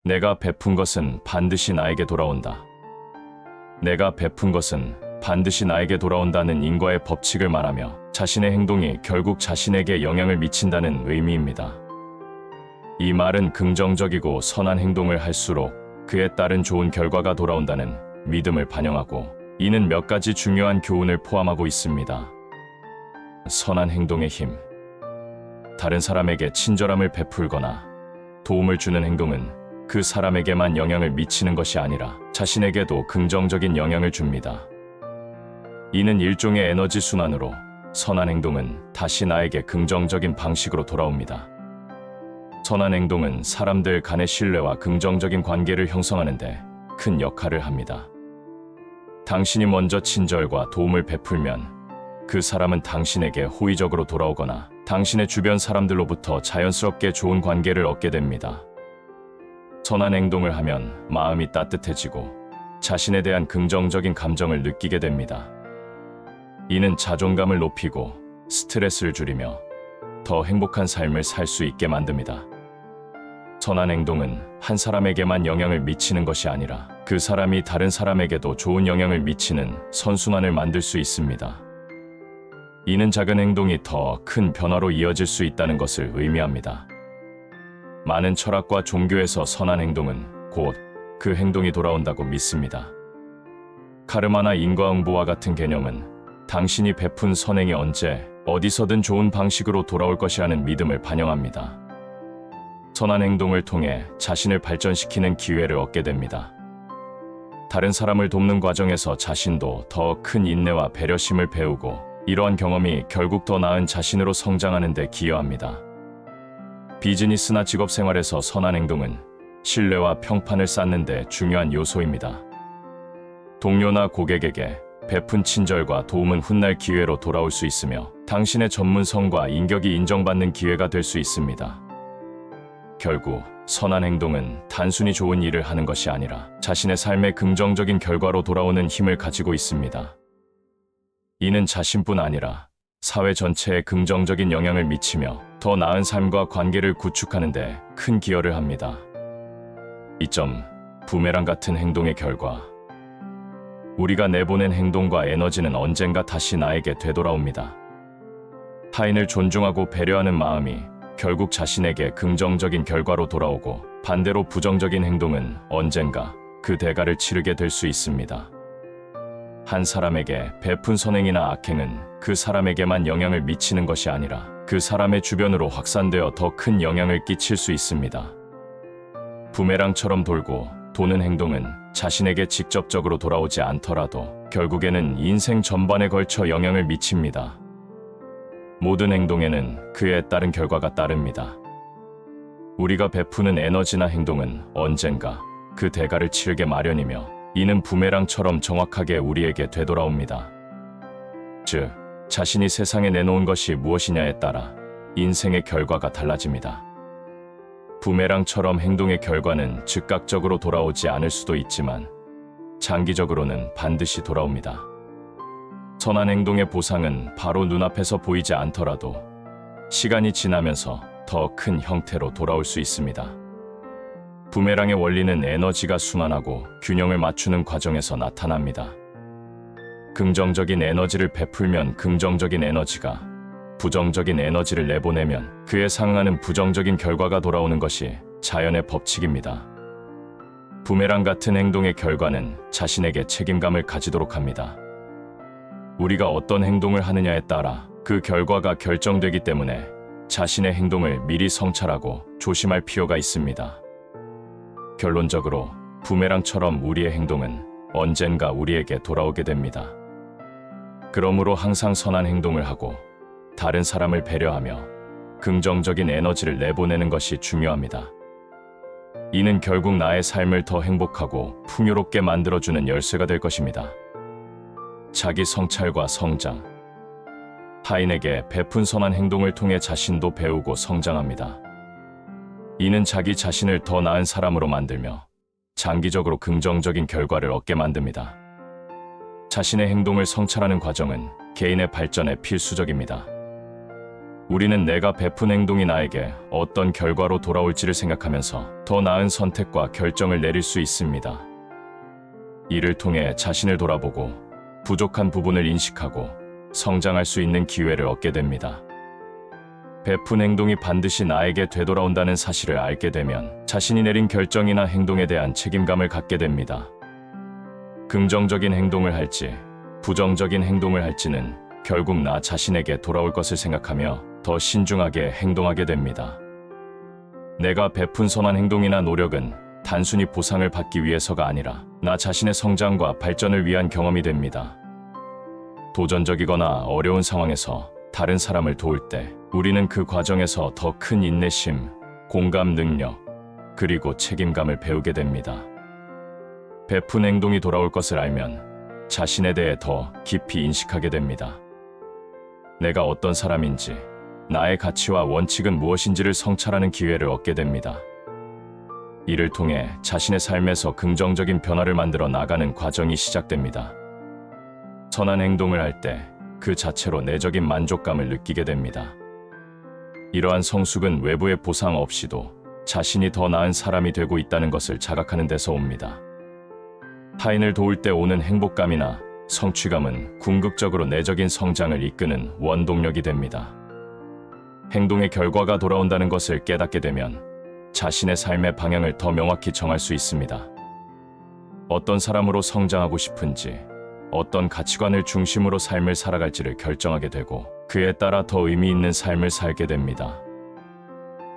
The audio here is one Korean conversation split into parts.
내가 베푼 것은 반드시 나에게 돌아온다. 내가 베푼 것은 반드시 나에게 돌아온다는 인과의 법칙을 말하며 자신의 행동이 결국 자신에게 영향을 미친다는 의미입니다. 이 말은 긍정적이고 선한 행동을 할수록 그에 따른 좋은 결과가 돌아온다는 믿음을 반영하고, 이는 몇 가지 중요한 교훈을 포함하고 있습니다. 선한 행동의 힘. 다른 사람에게 친절함을 베풀거나 도움을 주는 행동은 그 사람에게만 영향을 미치는 것이 아니라 자신에게도 긍정적인 영향을 줍니다. 이는 일종의 에너지 순환으로 선한 행동은 다시 나에게 긍정적인 방식으로 돌아옵니다. 선한 행동은 사람들 간의 신뢰와 긍정적인 관계를 형성하는 데 큰 역할을 합니다. 당신이 먼저 친절과 도움을 베풀면 그 사람은 당신에게 호의적으로 돌아오거나 당신의 주변 사람들로부터 자연스럽게 좋은 관계를 얻게 됩니다. 선한 행동을 하면 마음이 따뜻해지고 자신에 대한 긍정적인 감정을 느끼게 됩니다. 이는 자존감을 높이고 스트레스를 줄이며 더 행복한 삶을 살 수 있게 만듭니다. 선한 행동은 한 사람에게만 영향을 미치는 것이 아니라 그 사람이 다른 사람에게도 좋은 영향을 미치는 선순환을 만들 수 있습니다. 이는 작은 행동이 더 큰 변화로 이어질 수 있다는 것을 의미합니다. 많은 철학과 종교에서 선한 행동은 곧 그 행동이 돌아온다고 믿습니다. 카르마나 인과응보와 같은 개념은 당신이 베푼 선행이 언제 어디서든 좋은 방식으로 돌아올 것이라는 믿음을 반영합니다. 선한 행동을 통해 자신을 발전시키는 기회를 얻게 됩니다. 다른 사람을 돕는 과정에서 자신도 더 큰 인내와 배려심을 배우고, 이러한 경험이 결국 더 나은 자신으로 성장하는 데 기여합니다. 비즈니스나 직업 생활에서 선한 행동은 신뢰와 평판을 쌓는 데 중요한 요소입니다. 동료나 고객에게 베푼 친절과 도움은 훗날 기회로 돌아올 수 있으며 당신의 전문성과 인격이 인정받는 기회가 될 수 있습니다. 결국 선한 행동은 단순히 좋은 일을 하는 것이 아니라 자신의 삶의 긍정적인 결과로 돌아오는 힘을 가지고 있습니다. 이는 자신뿐 아니라 사회 전체에 긍정적인 영향을 미치며 더 나은 삶과 관계를 구축하는 데 큰 기여를 합니다. 이 점, 부메랑 같은 행동의 결과. 우리가 내보낸 행동과 에너지는 언젠가 다시 나에게 되돌아옵니다. 타인을 존중하고 배려하는 마음이 결국 자신에게 긍정적인 결과로 돌아오고, 반대로 부정적인 행동은 언젠가 그 대가를 치르게 될 수 있습니다. 한 사람에게 베푼 선행이나 악행은 그 사람에게만 영향을 미치는 것이 아니라 그 사람의 주변으로 확산되어 더 큰 영향을 끼칠 수 있습니다. 부메랑처럼 돌고 도는 행동은 자신에게 직접적으로 돌아오지 않더라도 결국에는 인생 전반에 걸쳐 영향을 미칩니다. 모든 행동에는 그에 따른 결과가 따릅니다. 우리가 베푸는 에너지나 행동은 언젠가 그 대가를 치르게 마련이며, 이는 부메랑처럼 정확하게 우리에게 되돌아옵니다. 즉, 자신이 세상에 내놓은 것이 무엇이냐에 따라 인생의 결과가 달라집니다. 부메랑처럼 행동의 결과는 즉각적으로 돌아오지 않을 수도 있지만 장기적으로는 반드시 돌아옵니다. 선한 행동의 보상은 바로 눈앞에서 보이지 않더라도 시간이 지나면서 더 큰 형태로 돌아올 수 있습니다. 부메랑의 원리는 에너지가 순환하고 균형을 맞추는 과정에서 나타납니다. 긍정적인 에너지를 베풀면 긍정적인 에너지가, 부정적인 에너지를 내보내면 그에 상응하는 부정적인 결과가 돌아오는 것이 자연의 법칙입니다. 부메랑 같은 행동의 결과는 자신에게 책임감을 가지도록 합니다. 우리가 어떤 행동을 하느냐에 따라 그 결과가 결정되기 때문에 자신의 행동을 미리 성찰하고 조심할 필요가 있습니다. 결론적으로 부메랑처럼 우리의 행동은 언젠가 우리에게 돌아오게 됩니다. 그러므로 항상 선한 행동을 하고 다른 사람을 배려하며 긍정적인 에너지를 내보내는 것이 중요합니다. 이는 결국 나의 삶을 더 행복하고 풍요롭게 만들어주는 열쇠가 될 것입니다. 자기 성찰과 성장. 타인에게 베푼 선한 행동을 통해 자신도 배우고 성장합니다. 이는 자기 자신을 더 나은 사람으로 만들며 장기적으로 긍정적인 결과를 얻게 만듭니다. 자신의 행동을 성찰하는 과정은 개인의 발전에 필수적입니다. 우리는 내가 베푼 행동이 나에게 어떤 결과로 돌아올지를 생각하면서 더 나은 선택과 결정을 내릴 수 있습니다. 이를 통해 자신을 돌아보고 부족한 부분을 인식하고 성장할 수 있는 기회를 얻게 됩니다. 베푼 행동이 반드시 나에게 되돌아온다는 사실을 알게 되면 자신이 내린 결정이나 행동에 대한 책임감을 갖게 됩니다. 긍정적인 행동을 할지 부정적인 행동을 할지는 결국 나 자신에게 돌아올 것을 생각하며 더 신중하게 행동하게 됩니다. 내가 베푼 선한 행동이나 노력은 단순히 보상을 받기 위해서가 아니라 나 자신의 성장과 발전을 위한 경험이 됩니다. 도전적이거나 어려운 상황에서 다른 사람을 도울 때 우리는 그 과정에서 더 큰 인내심, 공감 능력, 그리고 책임감을 배우게 됩니다. 베푼 행동이 돌아올 것을 알면 자신에 대해 더 깊이 인식하게 됩니다. 내가 어떤 사람인지, 나의 가치와 원칙은 무엇인지를 성찰하는 기회를 얻게 됩니다. 이를 통해 자신의 삶에서 긍정적인 변화를 만들어 나가는 과정이 시작됩니다. 선한 행동을 할 때 그 자체로 내적인 만족감을 느끼게 됩니다. 이러한 성숙은 외부의 보상 없이도 자신이 더 나은 사람이 되고 있다는 것을 자각하는 데서 옵니다. 타인을 도울 때 오는 행복감이나 성취감은 궁극적으로 내적인 성장을 이끄는 원동력이 됩니다. 행동의 결과가 돌아온다는 것을 깨닫게 되면 자신의 삶의 방향을 더 명확히 정할 수 있습니다. 어떤 사람으로 성장하고 싶은지, 어떤 가치관을 중심으로 삶을 살아갈지를 결정하게 되고 그에 따라 더 의미 있는 삶을 살게 됩니다.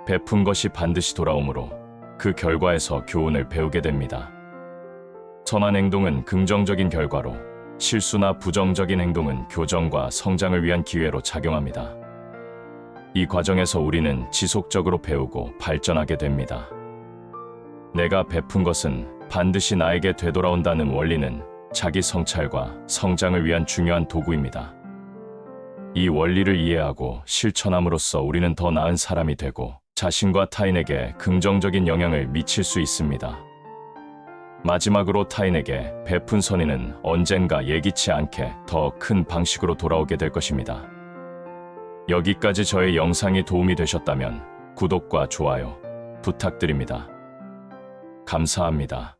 베푼 것이 반드시 돌아오므로 그 결과에서 교훈을 배우게 됩니다. 선한 행동은 긍정적인 결과로, 실수나 부정적인 행동은 교정과 성장을 위한 기회로 작용합니다. 이 과정에서 우리는 지속적으로 배우고 발전하게 됩니다. 내가 베푼 것은 반드시 나에게 되돌아온다는 원리는 자기 성찰과 성장을 위한 중요한 도구입니다. 이 원리를 이해하고 실천함으로써 우리는 더 나은 사람이 되고 자신과 타인에게 긍정적인 영향을 미칠 수 있습니다. 마지막으로 타인에게 베푼 선의는 언젠가 예기치 않게 더 큰 방식으로 돌아오게 될 것입니다. 여기까지 저의 영상이 도움이 되셨다면 구독과 좋아요 부탁드립니다. 감사합니다.